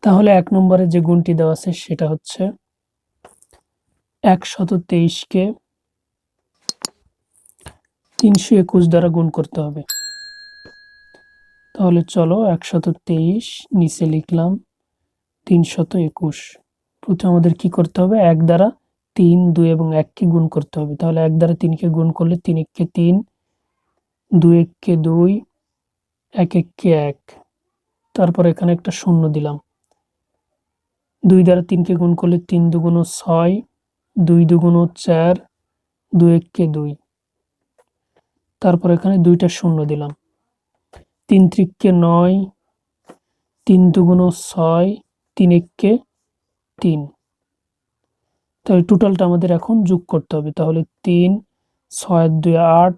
তাহলে ১ নম্বরে যে গুণটি দেওয়া আছে সেটা হচ্ছে ১২৩ কে ৩২১ দ্বারা গুণ করতে হবে। তাহলে চলো ১২৩ নিচে লিখলাম ৩২১। প্রথমে আমাদের কি করতে হবে? ১ দ্বারা ৩, ২ এবং ১ কে গুণ করতে হবে। তাহলে ১ দ্বারা ৩ কে গুণ করলে ৩ একে ৩, ২ একে ২, ১ একে ১। তারপর এখানে একটা শূন্য দিলাম। ২ দ্বারা ৩ কে গুণ করলে ৩ দুগুণ ৬, ২ দুগুণ ৪, ২ একে ২। তারপর এখানে ২টা শূন্য দিলাম। ৩ ত্রিকে ৯, ৩ দুগুণ ৬, ৩ একে ৩। তাহলে টোটালটা আমাদের এখন যোগ করতে হবে। তাহলে ৩, ৬ আর ২ ৮,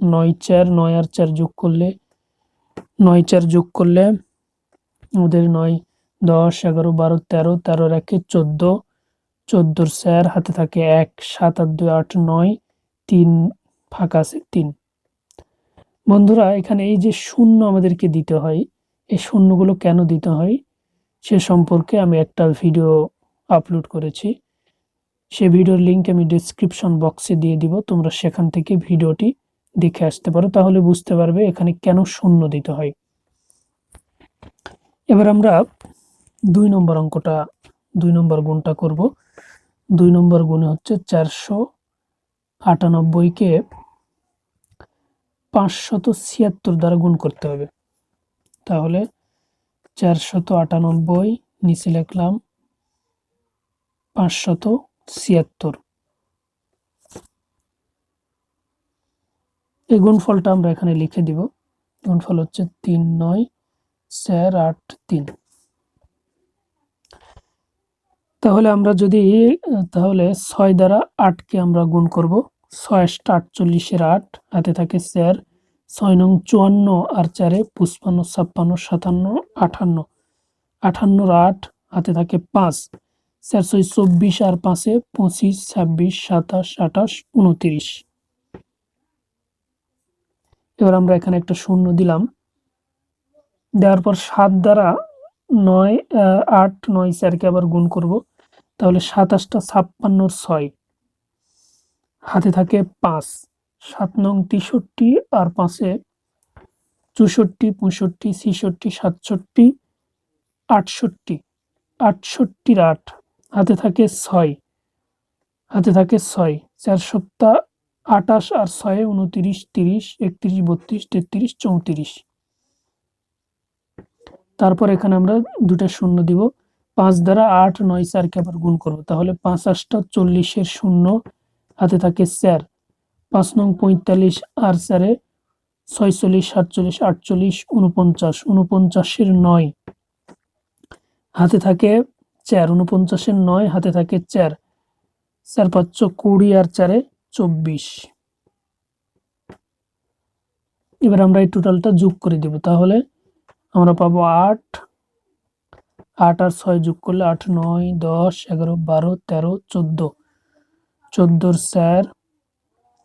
৯ ৪, ৯ আর ৪ যোগ করলে ৯ ৪ যোগ করলে আমাদের ৯ ১০ ১১ ১২ ১৩, ১৩ আর ১ ১৪, ১৪ র ৪ হাতে থাকে ১, ৭ আর ২ ৮ ৯, ৩ ফাঁকা আছে ৩। বন্ধুরা এখানে এই যে শূন্য আমাদেরকে দিতে হয়, এই শূন্যগুলো কেন দিতে হয় সে সম্পর্কে আমি একটা ভিডিও আপলোড করেছি। সেই ভিডিওর লিংক আমি ডেসক্রিপশন বক্সে দিয়ে দিব। তোমরা সেখান থেকে ভিডিওটি দেখে আসতে পারো, তাহলে বুঝতে পারবে এখানে কেন শূন্য দিতে হয়। এবার আমরা ২ নম্বর অঙ্কটা ২ নম্বর গুণটা করব। ২ নম্বর গুণে হচ্ছে ৪৯৮ কে ৫৭৬ দ্বারা গুণ করতে হবে। তাহলে ৪৯৮ নিচে লিখলাম ৫৭৬। এই গুণফলটা আমরা এখানে লিখে দিব। গুণফল হচ্ছে ৩৯৪৮৩। তাহলে আমরা যদি তাহলে ৬ দ্বারা ৮ কে আমরা গুণ করব। ৬ ৪৮ এর ৮ হাতে থাকে ৪, ৬ নং ৫৪ আর ৪ ৫৫ ৫৬ ৫৭ ৫৮, ৫৮ র ৮ হাতে থাকে ৫, ৪ ৬ ২৪ আর ৫ ২৫ ২৬ ২৭ ২৮ ২৯। এবার আমরা এখানে একটা শূন্য দিলাম। দেওয়ার পর ৭ দ্বারা ৯ ৮ ৯ ৪ কে আবার গুণ করব। তাহলে ২৭ টা ৫৬ র ৬ হাতে থাকে ৫, ৭ নং ৬৩ আর ৫ ৬৪ ৬৫ ৬৬ ৬৭ ৬৮ র ৮ হাতে থাকে ৬, হাতে থাকে ৬, ৪ সপ্তা ২৮ আর ৬ ২৯ ৩০ ৩১ ৩২ ৩৩ ৩৪। তারপর এখানে আমরা দুটা শূন্য দিব। ৫ দ্বারা ৮ ৯ ৪ কে আবার গুণ করব। তাহলে ৫ ৮ ৪০ এর ০ হাতে থাকে ৪, ৫ নং ৪৫ আর ৪ ৪৬ ৪৭ ৪৮ ৪৯ ৪৯ এর ৯ হাতে থাকে ৪, ৪৯ এর ৯ হাতে থাকে ৪, ৪ ৫ ২০ আর ৪ ২৪। এবার আমরা এই টোটালটা যোগ করে দিব। তাহলে আমরা পাবো ৮ ৮ আর ৬ যোগ করলে ৮ ৯ ১০ ১১ ১২ ১৩ ১৪, ১৪ র ৪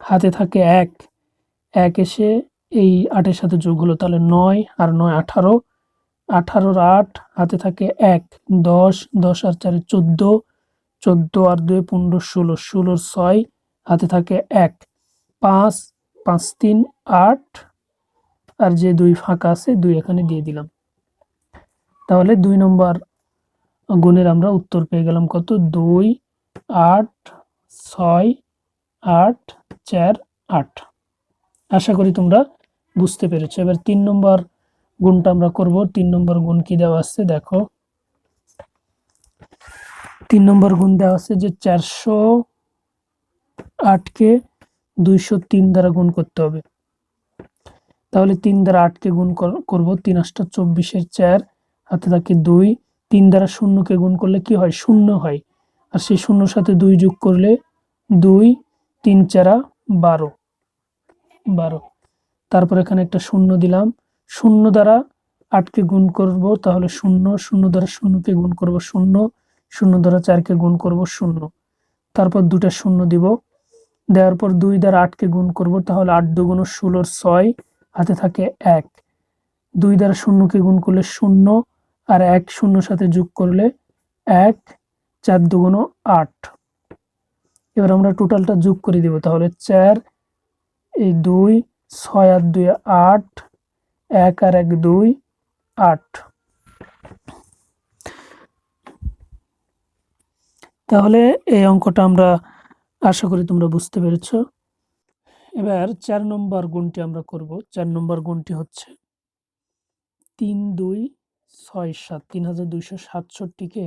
হাতে থাকে ১, ১ এসে এই ৮ এর সাথে যোগ হলো। তাহলে ৯ আর ৯ ১৮, ১৮ র ৮ হাতে থাকে ১, ১০ ১০ আর ৪ ১৪, ১৪ আর ২ ১৫ ১৬, ১৬ র ৬ হাতে থাকে ১, ৫ ৫ ৩ ৮ আর যে ২ ফাঁকা আছে ২ এখানে দিয়ে দিলাম। তাহলে ২ নম্বর গুণের আমরা উত্তর পেয়ে গেলাম কত? ২ ৮ ৬ ৮ ৪ ৮। আশা করি তোমরা বুঝতে পেরেছো। এবার ৩ নম্বর গুণটা আমরা করব। ৩ নম্বর গুণ কি দেওয়া আছে দেখো। ৩ নম্বর গুণ দেওয়া আছে যে ৪০৮ কে ২০৩ দ্বারা গুণ করতে হবে। তাহলে ৩ দ্বারা ৮ কে গুণ করব। ৩ ৮ ২৪ এর ৪ হাতে থাকে ২, ৩ দ্বারা ০ কে গুণ করলে কি হয়? ০ হয়। আর সেই ০ সাথে ২ যোগ করলে ২, ৩ ৪ ১২ ১২। তারপর এখানে একটা শূন্য দিলাম। ০ দ্বারা ৮ কে গুণ করব, তাহলে ০, ০ দ্বারা ০ কে গুণ করব ০, ০ দ্বারা ৪ কে গুণ করব ০। তারপর দুটা শূন্য দিব। দেওয়ার পর ২ দ্বারা ৮ কে গুণ করব, তাহলে ৮ দুগুণ ১৬ র ৬ হাতে থাকে ১, ২ দ্বারা ০ কে গুণ করলে ০ আর 1 শূন্য সাথে যোগ করলে 1, 4 দুগুণ 8। এবার আমরা টোটালটা যোগ করে দিব, তাহলে 4 এই 2, 6 আর 2 8, 1 আর 1 2, 8। তাহলে এই অঙ্কটা আমরা আশা করি তোমরা বুঝতে পেরেছ। এবার 4 নম্বর গুণটি আমরা করব। 4 নম্বর গুণটি হচ্ছে 3 2 6 7, 3267কে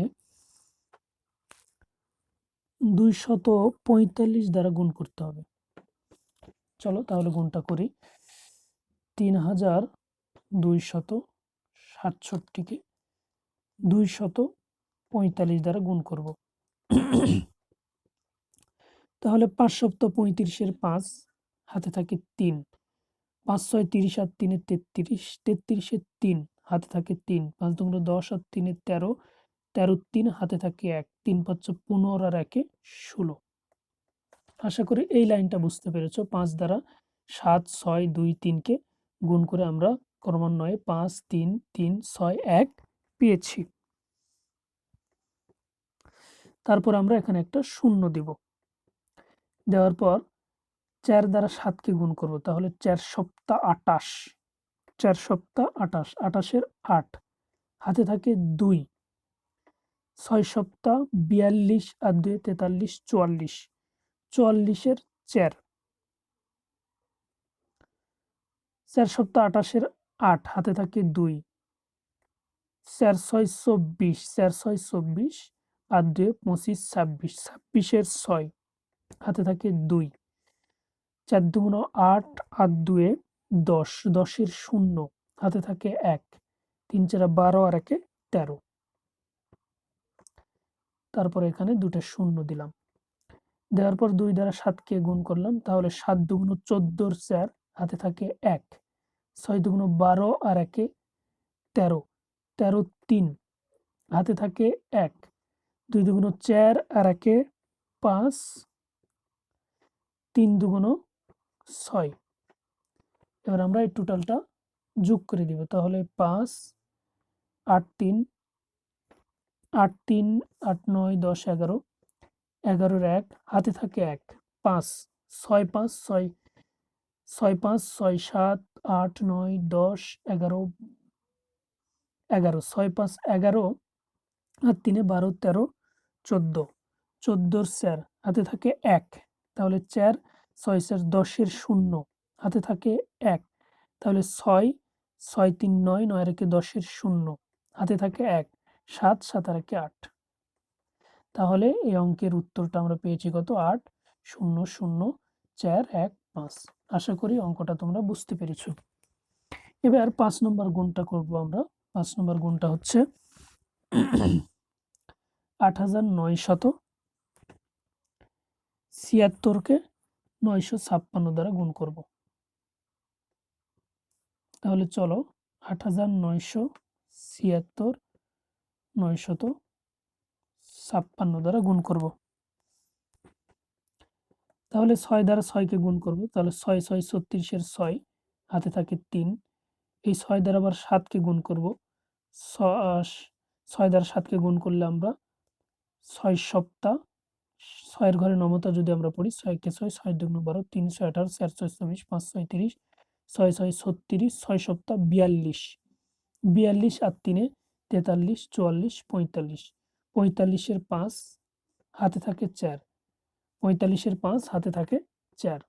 245 দ্বারা গুণ করতে হবে। চলো তাহলে গুণটা করি। 3267কে 245 দ্বারা গুণ করব। তাহলে 5 সপ্তাহ 35-এর 5 হাতে থাকে 3, 5 6 30 আর 3 33, 33-এর 3 হাতে থাকে 3, 5 দুগুণ 10 আর 3 13, 13 3 হাতে থাকে 1, 3 5 15 আর 1 16। আশা করি এই লাইনটা বুঝতে পেরেছো। 5 দ্বারা 7 6 2 3কে গুণ করে আমরা ক্রমান্বয়ে 5 3 3 6 1 পেয়েছি। তারপর আমরা এখানে একটা শূন্য দিব। দেওয়ার পর 4 দ্বারা 7কে গুণ করব, তাহলে 4 সপ্তাহ 28, 4 সপ্তাহ 28, 28-এর 8 হাতে থাকে 2, 6 সপ্তাহ 42 আর 2 43, 44, 44-এর 4, 4 সপ্তাহ 28-এর 8 হাতে থাকে 2, 4 6 24, 4 6 24 আর 2 25 26, 26-এর 6 হাতে থাকে 2, 4 দুগুণ 8 আর 2 10, 10-এর 0 হাতে থাকে 1, 3 4 12 আর 1 13। তারপর এখানে দুটো শূন্য দিলাম। দেওয়ার পর 2 দ্বারা 7কে গুণ করলাম, তাহলে 7 দুগুণ 14-এর 4 হাতে থাকে 1, 6 দুগুণ 12 আর 1 13, 13 3 হাতে থাকে 1, 2 দুগুণ 4 আর 1 5, 3 দুগুণ 6। এবার আমরা এই টোটালটা যোগ করে দিব, তাহলে 5 8 3 8 3 8 9 10 11, 11-এর 1 হাতে থাকে 1, 5 6 5 6 6 5 6 7 8 9 10 11 11, 6 5 11 আর 3 12 13 14, 14-এর 4 হাতে থাকে 1, তাহলে 4 6 4 10-এর 0 হাতে থাকে 1, তাহলে 6 6 3 9 9 আর 1 10-এর 0 হাতে থাকে 1, 7 7 আর 1 8। তাহলে এই অঙ্কের উত্তরটা আমরা পেয়েছি কত? 8 0 0 4 1 5। আশা করি অঙ্কটা তোমরা বুঝতে পেরেছ। এবার 5 নম্বর গুণটা করব আমরা। 5 নম্বর গুণটা হচ্ছে 8976কে 956 দ্বারা গুণ করব। তাহলে চলো 8976 956 দ্বারা গুণ করব। তাহলে 6 দ্বারা 6কে গুণ করব, তাহলে 6 6 36-এর 6 হাতে থাকে 3, এই 6 দ্বারা আবার 7কে গুণ করব, 6 দ্বারা 7কে গুণ করলে আমরা 6 সপ্তাহ 6-এর ঘরে নমতা যদি আমরা পড়ি, 6 কে 6 6 দুগুণ 12 3 6 18 4 6 24 5 6 30 6 6 36 6 সপ্তাহ 42, 42 আর 3 43 44 45, 45-এর 5 হাতে থাকে 4, 45-এর 5 হাতে থাকে 4,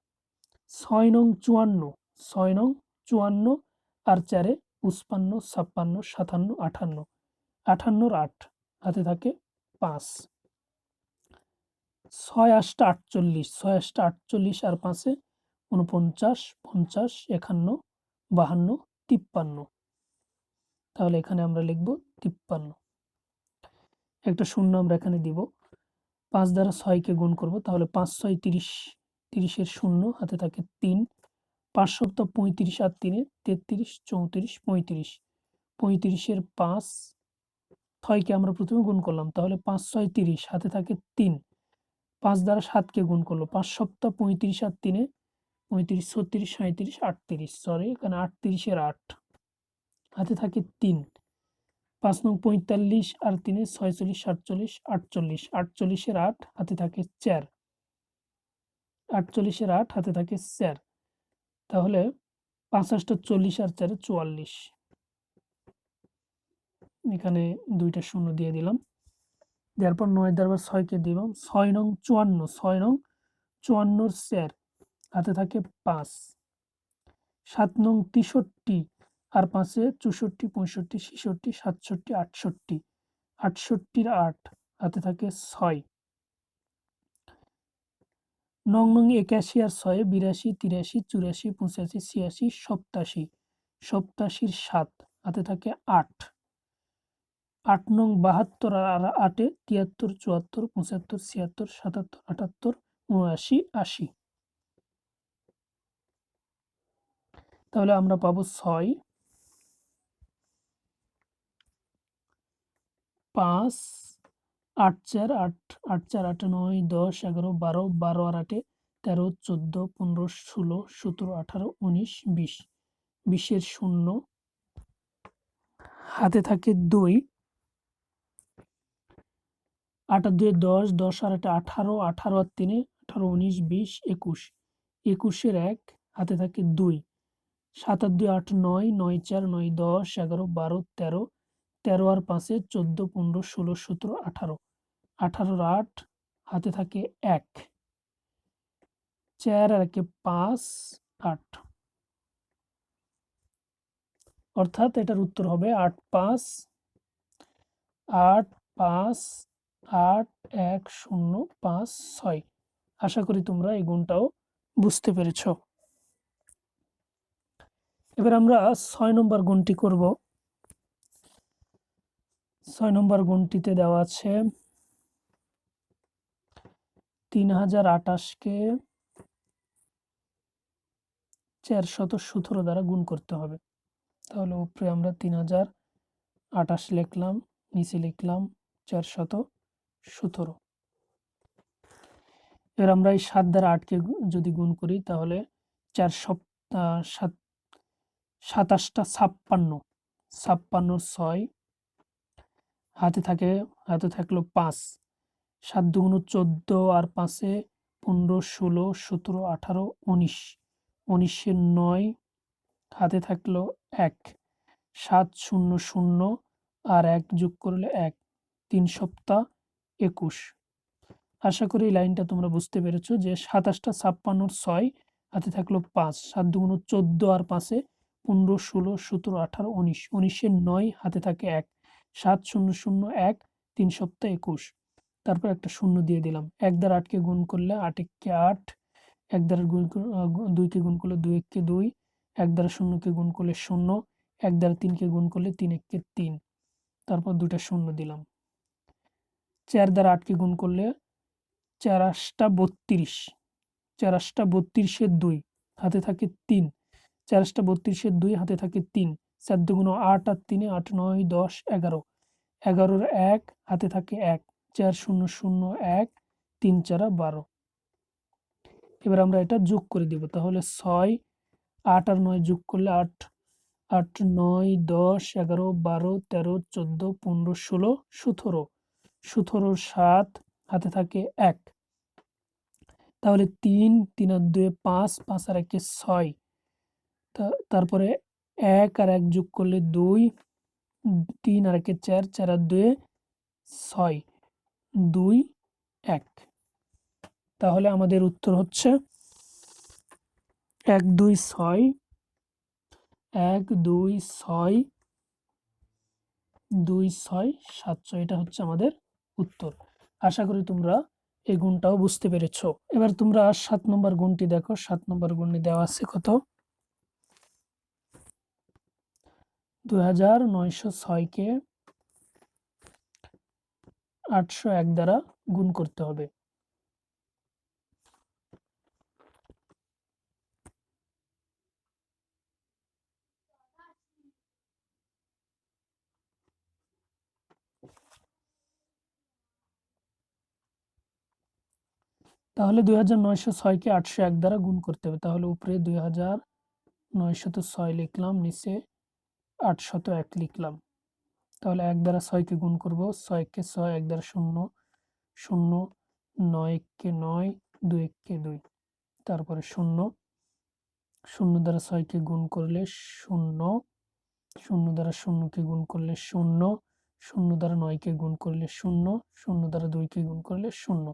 6 নং 54, 6 নং 54 আর 4-এ 55 56 57 58, 58-এর 8 হাতে থাকে 5, 6 8 48, 6 8 48 আর 5-এ 49 50 51 52 53। তাহলে এখানে আমরা লিখব 53। একটা শূন্য আমরা এখানে দিব। 5 দ্বারা 6কে গুণ করব, তাহলে 5 6 30, 30-এর 0 হাতে থাকে 3, 5 সপ্তাহ 35 আর 3 33 34 35, 35-এর 5 6কে আমরা প্রথমে গুণ করলাম, তাহলে 5 6 30 হাতে থাকে 3, 5 দ্বারা 7কে গুণ করলো, 5 সপ্তাহ 35 আর 3 35 36 37 38, সরি এখানে 38-এর 8 হাতে থাকে 3, 5 নং 45 আর 3 46 47 48 48 এর 8 হাতে থাকে 4 48 এর 8 হাতে থাকে 4 তাহলে 5 8 40 আর 4 44 এখানে দুইটা শূন্য দিয়ে দিলাম দেওয়ার পর 9 দ্বারা 6 কে দিলাম 6 নং 54 6 নং 54 এর 4 হাতে থাকে 5 7 নং 63 আর 5 এ 64 65 66 67 68 68 এর 8 হাতে থাকে 6 9 নং 81 আর 6 82 83 84 85 86 87 এর 7 হাতে থাকে 8 8 নং 72 আর 8 এ 73 74 75 76 77 78 79 80 তাহলে আমরা পাবো 6 5 8 4 8 8 4 8 9 10 11 12 12 আর 8 13 14 15 16 17 18 19 20 20 এর 0 হাতে থাকে 2 8 আর 2 10 10 আর 8 18 18 আর 3 18 19 20 21 21 এর 1 হাতে থাকে 2 7 আর 2 8 9 9 4 9 10 11 12 13 13 আর 5 14 15 16 17 18 18 আর 8 হাতে থাকে 1 4 আর 1 5 8 অর্থাৎ এটার উত্তর হবে 8 5 8 5 8 1 0 5 6 আশা করি তোমরা এই গুণটাও বুঝতে পেরেছ এবার আমরা 6 নম্বর গুণটি করব 6 নম্বর গুণটিতে দেওয়া আছে 3028 কে 417 দ্বারা গুণ করতে হবে তাহলে উপরে আমরা 3028 লিখলাম নিচে লিখলাম 417 এবার আমরা এই 7 দ্বারা 8 কে যদি গুণ করি তাহলে 4 27টা 56 56 6 হাতে থাকলো 5 7 দুগুণ 14 আর 5 এ 15 16 17 18 19 19 এর 9 হাতে থাকলো 1 7 0 0 আর 1 যোগ করলে 1 3 সপ্তাহ 21 আশা করি এই লাইনটা তোমরা বুঝতে পেরেছো যে 27টা 56 6 হাতে থাকলো 5 7 দুগুণ 14 আর 5 এ 15 16 17 18 19 19 এর 9 হাতে থাকে 1 7 0 0 1 3 সপ্তাহ 21 তারপর একটা শূন্য দিয়ে দিলাম 1 দ্বারা 8 কে গুণ করলে 8 কে 8 1 দ্বারা 2 কে গুণ করলে 2 কে 2 1 দ্বারা 0 কে গুণ করলে 0 1 দ্বারা 3 কে গুণ করলে 3 কে 3 তারপর দুটো শূন্য দিলাম 4 দ্বারা 8 কে গুণ করলে 4 8টা 32 4 8টা 32 এর 2 হাতে থাকে 3 4 8টা 32 এর 2 হাতে থাকে 3 4 দুগুণ 8 আর 3 8 9 10 11 11 এর 1 হাতে থাকে 1 4 0 0 1 3 4 12 এবার আমরা এটা যোগ করে দেব তাহলে 6 8 আর 9 যোগ করলে 8 8 9 10 11 12 13 14 15 16 17 17 7 হাতে থাকে 1 তাহলে 3 3 আর 2 5 5 আর 1 6 তারপরে 1 আর 1 যোগ করলে 2 3 আর 1 4 4 আর 2 6 2 1 তাহলে আমাদের উত্তর হচ্ছে 1 2 6 1 2 6 2 6 700 এটা হচ্ছে আমাদের উত্তর আশা করি তোমরা এই গুণটাও বুঝতে পেরেছো এবার তোমরা 7 নম্বর গুণটি দেখো 7 নম্বর গুণটি দেওয়া আছে কত 2906 কে 801 দ্বারা গুণ করতে হবে তাহলে 2906 কে 801 দ্বারা গুণ করতে হবে তাহলে উপরে 2906 লিখলাম নিচে 801 লিখলাম তাহলে 1 দ্বারা 6 কে গুণ করব, 6 কে 6, 1 দ্বারা 0 0, 9 কে 9, 2 কে 2, তারপরে 0 0 দ্বারা 6 কে গুণ করলে 0, 0 দ্বারা 0 কে গুণ করলে 0, 0 দ্বারা 9 কে গুণ করলে 0, 0 দ্বারা 2 কে গুণ করলে 0,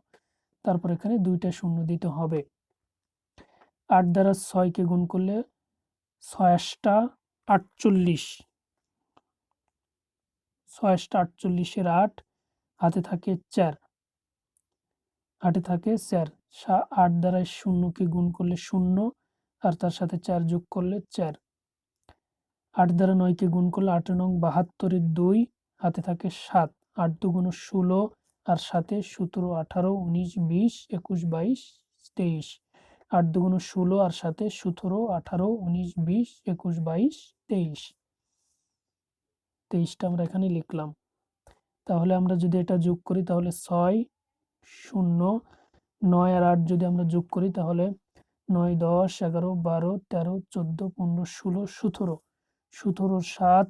তারপর এখানে 2টা 0 দিতে হবে। 8 দ্বারা 6 কে গুণ করলে 6 টা 48, 6 টা 48 এর 8, হাতে থাকে 4, হাতে থাকে 4, 8 দ্বারা 0 কে গুণ করলে 0 আর তার সাথে 4 যোগ করলে 4, 8 দ্বারা 9 কে গুণ করলে 8 নং 72 এর 2, হাতে থাকে 7, 8 দুগুণ 16 আর সাথে 17, 18, 19, 20, 21, 22, 23, 8 দুগুণ 16 আর সাথে 17, 18, 19, 20, 21, 22, 23, 23টা আমরা এখানে লিখলাম। তাহলে আমরা যদি এটা যোগ করি তাহলে 6 0 9 আর 8 যদি আমরা যোগ করি তাহলে 9 10 11 12 13 14 15 16 17, 17 7,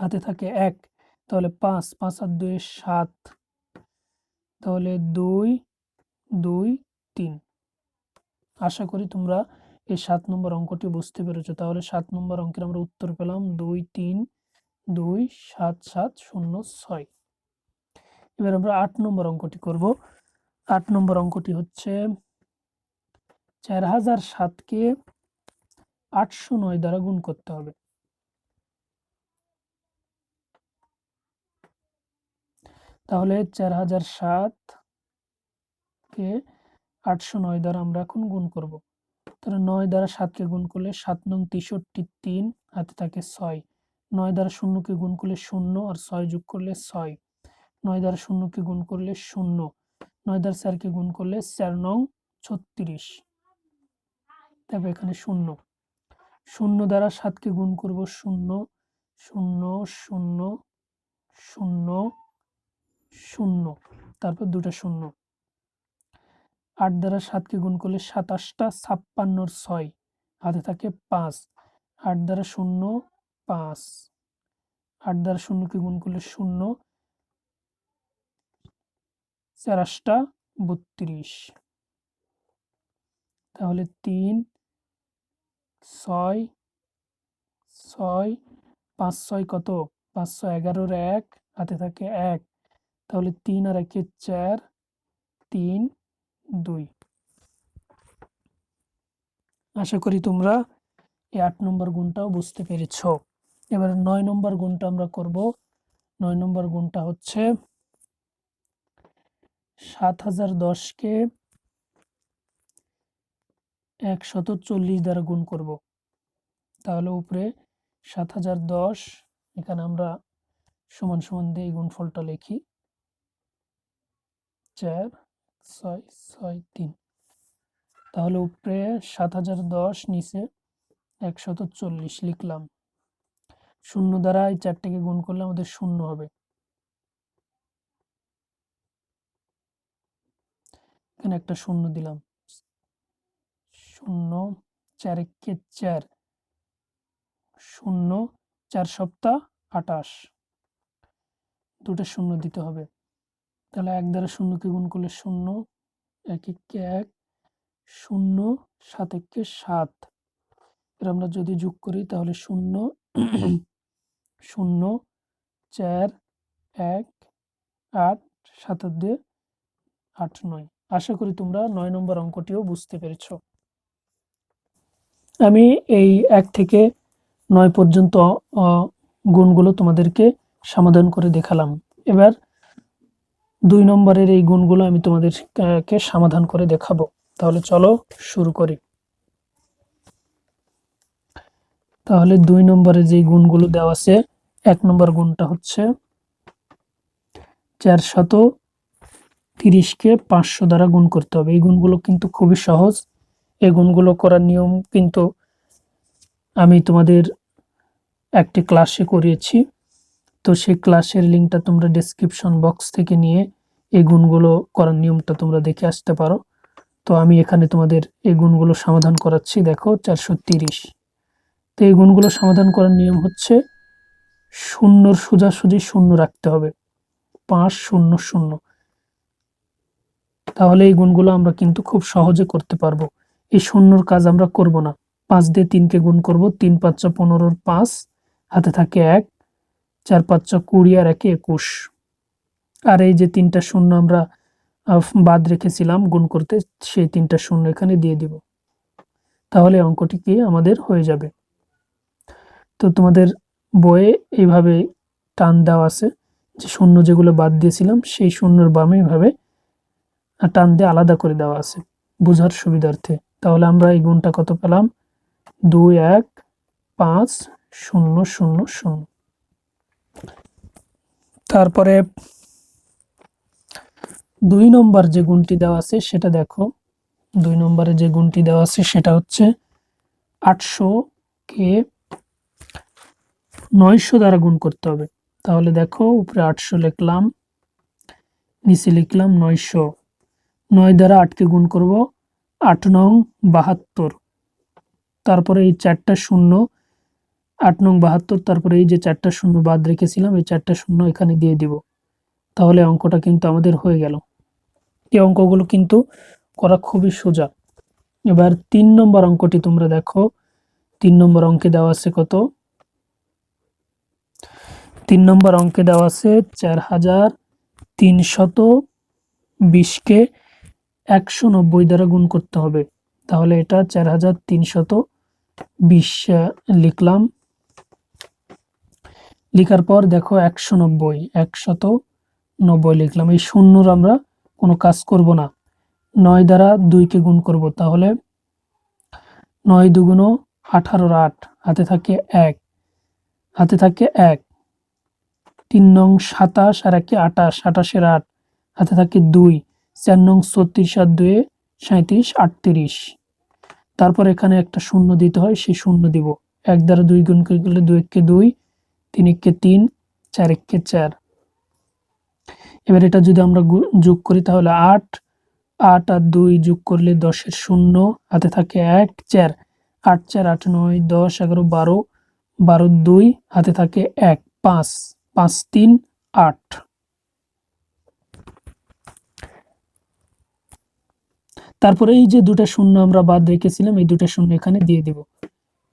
হাতে থাকে 1, তাহলে 5 5 আর 2 7, তাহলে 2 2 3। আশা করি তোমরা এই 7 নম্বর অঙ্কটি বুঝতে পেরেছো। তাহলে 7 নম্বর অঙ্কের আমরা উত্তর পেলাম 2 3 2 7 7 0 6। এবার আমরা 8 নম্বর অঙ্কটি করব। 8 নম্বর অঙ্কটি হচ্ছে 4007 কে 809 দ্বারা গুণ করতে হবে। তাহলে 4007 কে 809 দ্বারা আমরা এখন গুণ করব। তাহলে 9 দ্বারা 7 কে গুণ করলে 7 নং 63 3, হাতে থাকে 6, 9 দ্বারা 0 কে গুণ করলে 0 আর 6 যোগ করলে 6, 9 দ্বারা 0 কে গুণ করলে 0, 9 দ্বারা 4 কে গুণ করলে 4 নং 36, তারপর এখানে 0, 0 দ্বারা 7 কে গুণ করব 0 0 0 0 0, তারপর দুটো 0, 8 দ্বারা 7 কে গুণ করলে 27 টা 56 এর 6, হাতে থাকে 5, 8 দ্বারা 0 5, 8 দ্বারা 0 কে গুণ করলে 0, 4 টা 32, তাহলে 3 6 6 5 6 কত, 5 6 11 এর 1, হাতে থাকে 1, তাহলে 3 আর 1 4, 3 2। আশা করি তোমরা এই 8 নম্বর গুণটাও বুঝতে পেরেছ। এবার 9 নম্বর গুণটা আমরা করব। 9 নম্বর গুণটা হচ্ছে 7010 কে 140 দ্বারা গুণ করব। তাহলে উপরে 7010, এখানে আমরা সমান সমান দিয়ে গুণফলটা লিখি 4 6 6 3, তাহলে উপরে 7010, নিচে 140 লিখলাম। 0 দ্বারা এই 4টাকে গুণ করলে আমাদের 0 হবে। এখানে একটা 0 দিলাম, 0 4 কে 4, 0 4 সপ্তাহ 28, দুটো 0 দিতে হবে। তাহলে 1 দ্বারা 0 কে গুণ করলে 0, 1 কে 1, 0 7 কে 7, এর আমরা যদি যোগ করি তাহলে 0 0 4 1 8 7 2 8 9। আশা করি তোমরা 9 নম্বর অঙ্কটিও বুঝতে পেরেছ। আমি এই 1 থেকে 9 পর্যন্ত গুণগুলো তোমাদেরকে সমাধান করে দেখালাম। এবার 2 নম্বরের এই গুণগুলো আমি তোমাদেরকে সমাধান করে দেখাবো। তাহলে চলো শুরু করি। তাহলে 2 নম্বরে যে গুণগুলো দেওয়া আছে, 1 নম্বর গুণটা হচ্ছে 430 কে 500 দ্বারা গুণ করতে হবে। এই গুণগুলো কিন্তু খুবই সহজ। এই গুণগুলো করার নিয়ম কিন্তু আমি তোমাদের একটি ক্লাসে করিয়েছি। তো সেই ক্লাসের লিঙ্কটা তোমরা ডেসক্রিপশন বক্স থেকে নিয়ে এই গুণগুলো করার নিয়মটা তোমরা দেখে আসতে পারো। তো আমি এখানে তোমাদের এই গুণগুলো সমাধান করাচ্ছি। দেখো 430। তো এই গুণগুলো সমাধান করার নিয়ম হচ্ছে শূন্যর সোজাসুজি শূন্য রাখতে হবে, 500। তাহলে এই গুণগুলো আমরা কিন্তু খুব সহজে করতে পারবো। এই শূন্যর কাজ আমরা করব না। 5 দিয়ে 3কে গুণ করব, 3 5 15 5, হাতে থাকে 1, 4 5 20 আর 1 21। আর এই যে 3টা শূন্য আমরা বাদ রেখেছিলাম গুণ করতে, সেই 3টা শূন্য এখানে দিয়ে দিব। তাহলে অঙ্কটি কি আমাদের হয়ে যাবে। তো তোমাদের বইয়ে এইভাবে টান দেওয়া আছে, যে শূন্য যেগুলো বাদ দিয়েছিলাম সেই শূন্যর বামে এইভাবে টান দিয়ে আলাদা করে দেওয়া আছে বোঝার সুবিধার্থে। তাহলে আমরা এই গুণটা কত পেলাম, 2 1 5 0 0 0। তারপরে 2 নম্বর যে গুণটি দেওয়া আছে সেটা দেখো। 2 নম্বরে যে গুণটি দেওয়া আছে সেটা হচ্ছে 800 কে 900 দ্বারা গুণ করতে হবে। তাহলে দেখো উপরে 800 লিখলাম, নিচে লিখলাম 900। 9 দ্বারা 8 কে গুণ করব, 8 নং 72। তারপরে এই 4টা শূন্য, 8 নং 72, তারপরে এই যে 4টা শূন্য বাদ রেখেছিলাম এই 4টা শূন্য এখানে দিয়ে দিব। তাহলে অঙ্কটা কিন্তু আমাদের হয়ে গেল। এই অঙ্কগুলো কিন্তু করা খুবই সোজা। এবার 3 নম্বর অঙ্কটি তোমরা দেখো। 3 নম্বর অঙ্কে দেওয়া আছে কত, 3 নম্বর অঙ্কে দেওয়া আছে 4320 কে 190 দ্বারা গুণ করতে হবে। তাহলে এটা 4320 লিখলাম। লিখার পর দেখো 190 লিখলাম। এই শূন্যর আমরা কোনো কাজ করব না, 9 দ্বারা 2 কে গুণ করব। তাহলে 9 দুগুণ 18 8, হাতে থাকে 1, হাতে থাকে 1, 3 নং 27 আর 1 28, 28 এর 8, হাতে থাকে 2, 4 নং 34 আর 2 37 38। তারপর এখানে একটা শূন্য দিতে হয়, সেই শূন্য দিব। 1 দ্বারা 2 গুণ করলে 2 1 2, 3 1 3, 4 1 4। এবার এটা যদি আমরা যোগ করি তাহলে 8 8 আর 2 যোগ করলে 10 এর 0, হাতে থাকে 1 4, 8 4 8 9 10 11 12, 12 2, হাতে থাকে 1 5 5 3 8। তারপরে এই যে দুটো শূন্য আমরা বাদ রেখেছিলাম এই দুটো শূন্য এখানে দিয়ে দিব।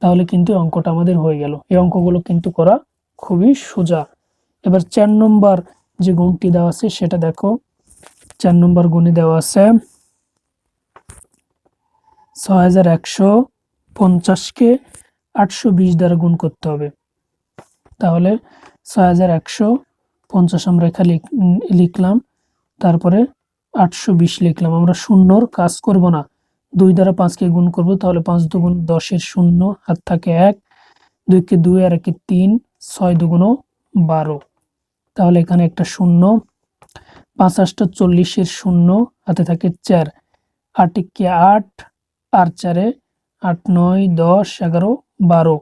তাহলে কিন্তু অঙ্কটা আমাদের হয়ে গেল। এই অঙ্কগুলো কিন্তু করা খুবই সোজা। এবার 4 নম্বর যে গুণটি দেওয়া আছে সেটা দেখো। 4 নম্বর গুণে দেওয়া আছে 6150 কে 820 দ্বারা গুণ করতে হবে। তাহলে 6150 আমরা এখানে লিখলাম, তারপরে 820 লিখলাম। আমরা শূন্যর কাজ করব না, 2 দ্বারা 5 কে গুণ করব। তাহলে 5 দুগুণ 10 এর 0, হাত থাকে 1, 2 কে 2 আর 1 3, 6 দুগুণ 12। তাহলে এখানে একটা শূন্য, 5 8 40 এর 0, হাতে থাকে 4, 8 কে 8 আর 4 8 9 10 11 12,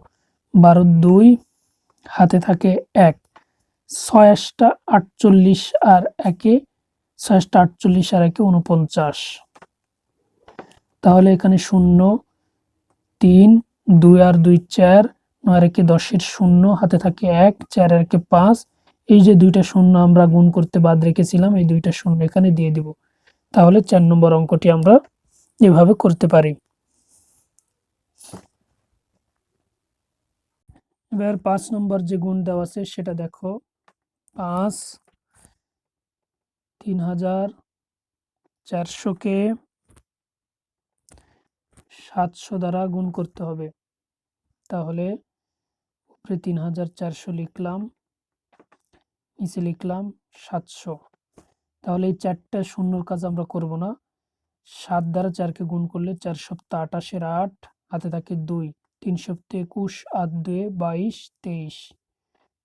12 2, হাতে থাকে 1, 6 48 আর 1 6 48 আর 1 49। তাহলে এখানে 0 3 2 আর 2 4, 9 আর 1 10 এর 0, হাতে থাকে 1 4 আর 1 5। এই যে দুইটা শূন্য আমরা গুণ করতে বাদ রেখেছিলাম এই দুইটা শূন্য এখানে দিয়ে দিব। তাহলে 4 নম্বর অঙ্কটি আমরা এভাবে করতে পারি। এবার 5 নম্বর যে গুণ দেওয়া আছে সেটা দেখো। 5 3400 কে 700 দ্বারা গুণ করতে হবে। তাহলে উপরে 3400 লিখলাম, নিচে লিখলাম 700। তাহলে এই 4টা শূন্যর কাজ আমরা করব না। 7 দ্বারা 4 কে গুণ করলে 4 7 28 এর 8, হাতে থাকে 2, 3 7 21 8 2 22 23।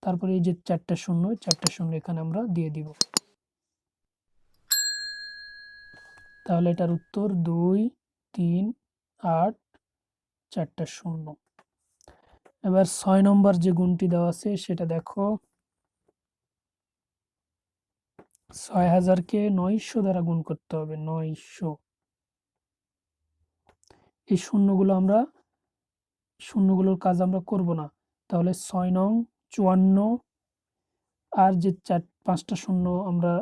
তারপরে এই যে 4টা শূন্য এখানে আমরা দিয়ে দিব। তাহলে এটার উত্তর 2 3 8 4টা শূন্য। এবার 6 নম্বর যে গুণটি দেওয়া আছে সেটা দেখো। 6000 কে 900 দ্বারা গুণ করতে হবে, 900। এই শূন্যগুলোর কাজ আমরা করব না। তাহলে 6 নং 54 আর যে 5টা শূন্য আমরা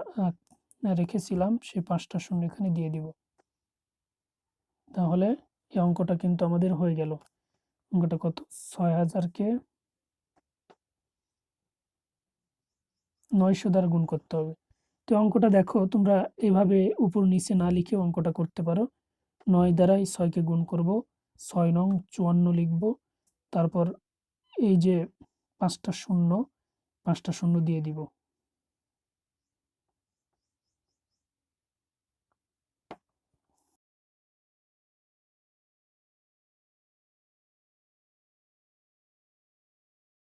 রেখেছিলাম সেই 5টা শূন্য এখানে দিয়ে দিব। তাহলে এই অঙ্কটা কিন্তু আমাদের হয়ে গেল। অঙ্কটা কত? 6000কে 900 দ্বারা গুণ করতে হবে। তো অঙ্কটা দেখো তোমরা এভাবে উপর নিচে না লিখে অঙ্কটা করতে পারো। 9 দ্বারা 6কে গুণ করব, 6 নং 54 লিখব, তারপর এই যে 5টা শূন্য দিয়ে দিব।